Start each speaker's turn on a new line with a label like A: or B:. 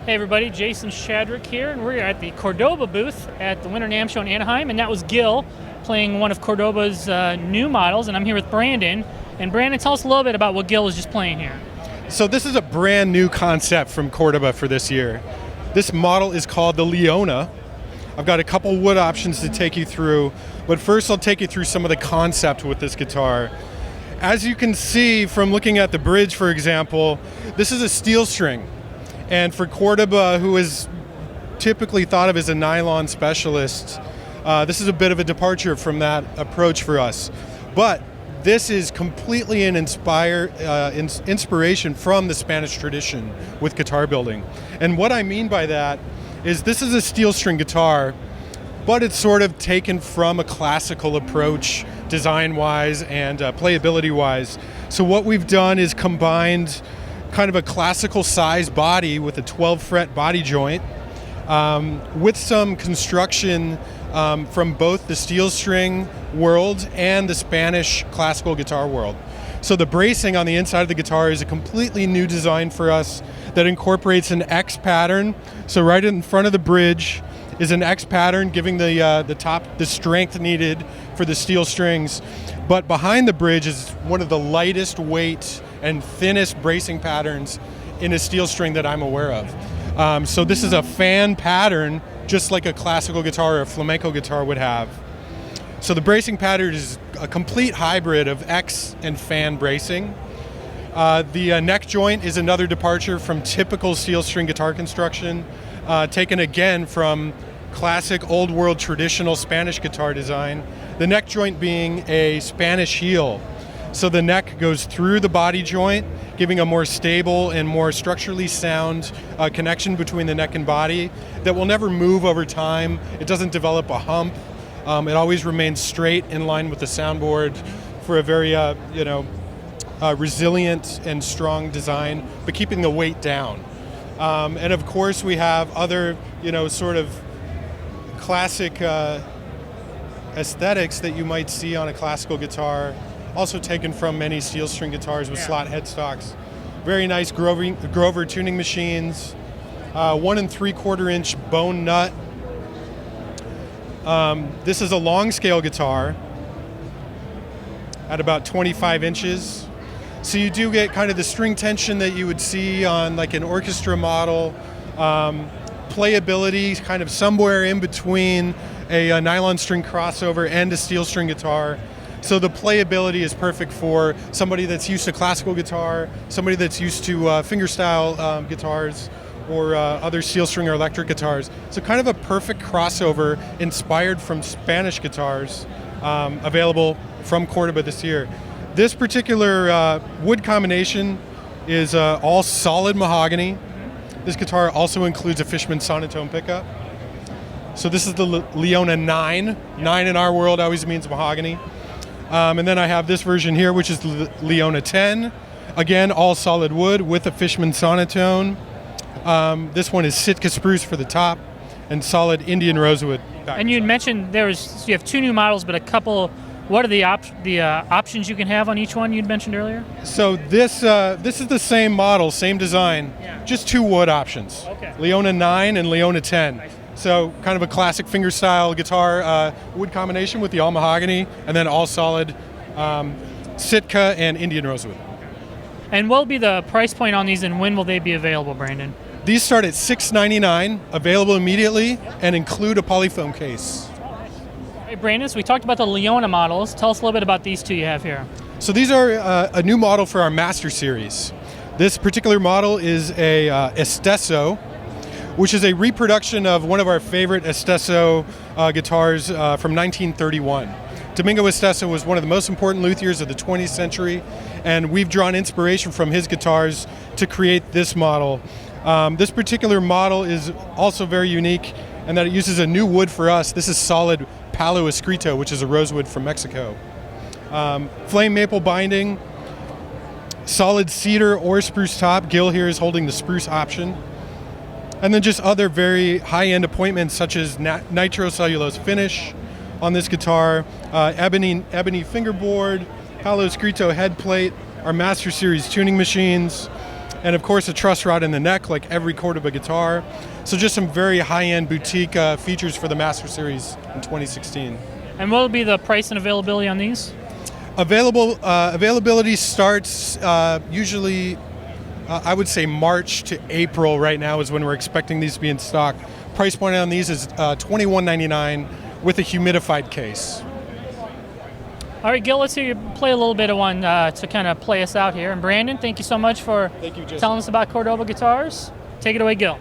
A: Hey everybody, Jason Shadrick here, and we're at the Cordoba booth at the Winter NAMM show in Anaheim, and that was Gil playing one of Cordoba's new models, and I'm here with Brandon. And Brandon, tell us a little bit about what Gil was just playing here.
B: So this is a brand new concept from Cordoba for this year. This model is called the Leona. I've got a couple wood options to take you through, but first I'll take you through some of the concept with this guitar. As you can see from looking at the bridge, for example, this is a steel string. And for Cordoba, who is typically thought of as a nylon specialist, this is a bit of a departure from that approach for us. But this is completely an inspiration from the Spanish tradition with guitar building. And what I mean by that is this is a steel string guitar, but it's sort of taken from a classical approach design-wise and playability-wise. So what we've done is combined kind of a classical size body with a 12 fret body joint with some construction from both the steel string world and the Spanish classical guitar world. So the bracing on the inside of the guitar is a completely new design for us that incorporates an X pattern. So right in front of the bridge is an X pattern, giving the strength needed for the steel strings. But behind the bridge is one of the lightest weight and thinnest bracing patterns in a steel string that I'm aware of. So this is a fan pattern, just like a classical guitar or a flamenco guitar would have. So the bracing pattern is a complete hybrid of X and fan bracing. The neck joint is another departure from typical steel string guitar construction, taken again from classic old world traditional Spanish guitar design. The neck joint being a Spanish heel. So the neck goes through the body joint, giving a more stable and more structurally sound connection between the neck and body that will never move over time. It doesn't develop a hump. It always remains straight in line with the soundboard for a very resilient and strong design, but keeping the weight down. And of course we have other sort of classic aesthetics that you might see on a classical guitar, also taken from many steel string guitars with slot headstocks. Very nice Grover tuning machines, 1 3/4 inch bone nut. This is a long scale guitar at about 25 inches. So you do get kind of the string tension that you would see on like an orchestra model. Playability kind of somewhere in between a nylon string crossover and a steel string guitar. So the playability is perfect for somebody that's used to classical guitar, somebody that's used to fingerstyle guitars, or other steel string or electric guitars. So kind of a perfect crossover inspired from Spanish guitars, available from Cordoba this year. This particular wood combination is all solid mahogany. This guitar also includes a Fishman sonotone pickup. So this is the Leona 9. 9 in our world always means mahogany. And then I have this version here, which is the Leona 10. Again, all solid wood with a Fishman sonotone. This one is Sitka spruce for the top and solid Indian rosewood.
A: And you mentioned you have two new models, but a couple. What are the options you can have on each one you'd mentioned earlier?
B: So this is the same model, same design, just two wood options.
A: Okay.
B: Leona 9 and Leona 10. So kind of a classic fingerstyle guitar wood combination with the all mahogany, and then all solid Sitka and Indian rosewood.
A: And what will be the price point on these, and when will they be available, Brandon?
B: These start at $699, available immediately, and include a polyfoam case.
A: Hey Brandon, so we talked about the Leona models. Tell us a little bit about these two you have here.
B: So these are a new model for our Master Series. This particular model is a Esteso, which is a reproduction of one of our favorite Esteso guitars from 1931. Domingo Esteso was one of the most important luthiers of the 20th century, and we've drawn inspiration from his guitars to create this model. This particular model is also very unique in that it uses a new wood for us. This is solid Palo Escrito, which is a rosewood from Mexico. Flame maple binding, solid cedar or spruce top. Gil here is holding the spruce option. And then just other very high-end appointments such as nitrocellulose finish on this guitar, ebony fingerboard, Palo Escrito head plate, our Master Series tuning machines, and of course a truss rod in the neck like every Cordoba guitar. So just some very high-end boutique features for the Master Series in 2016.
A: And what will be the price and availability on these?
B: Availability starts usually, I would say March to April right now is when we're expecting these to be in stock. Price point on these is $21.99 with a humidified case.
A: All right, Gil, let's hear you play a little bit of one to kind of play us out here. And Brandon, thank you so much for telling us about Cordoba guitars. Take it away, Gil.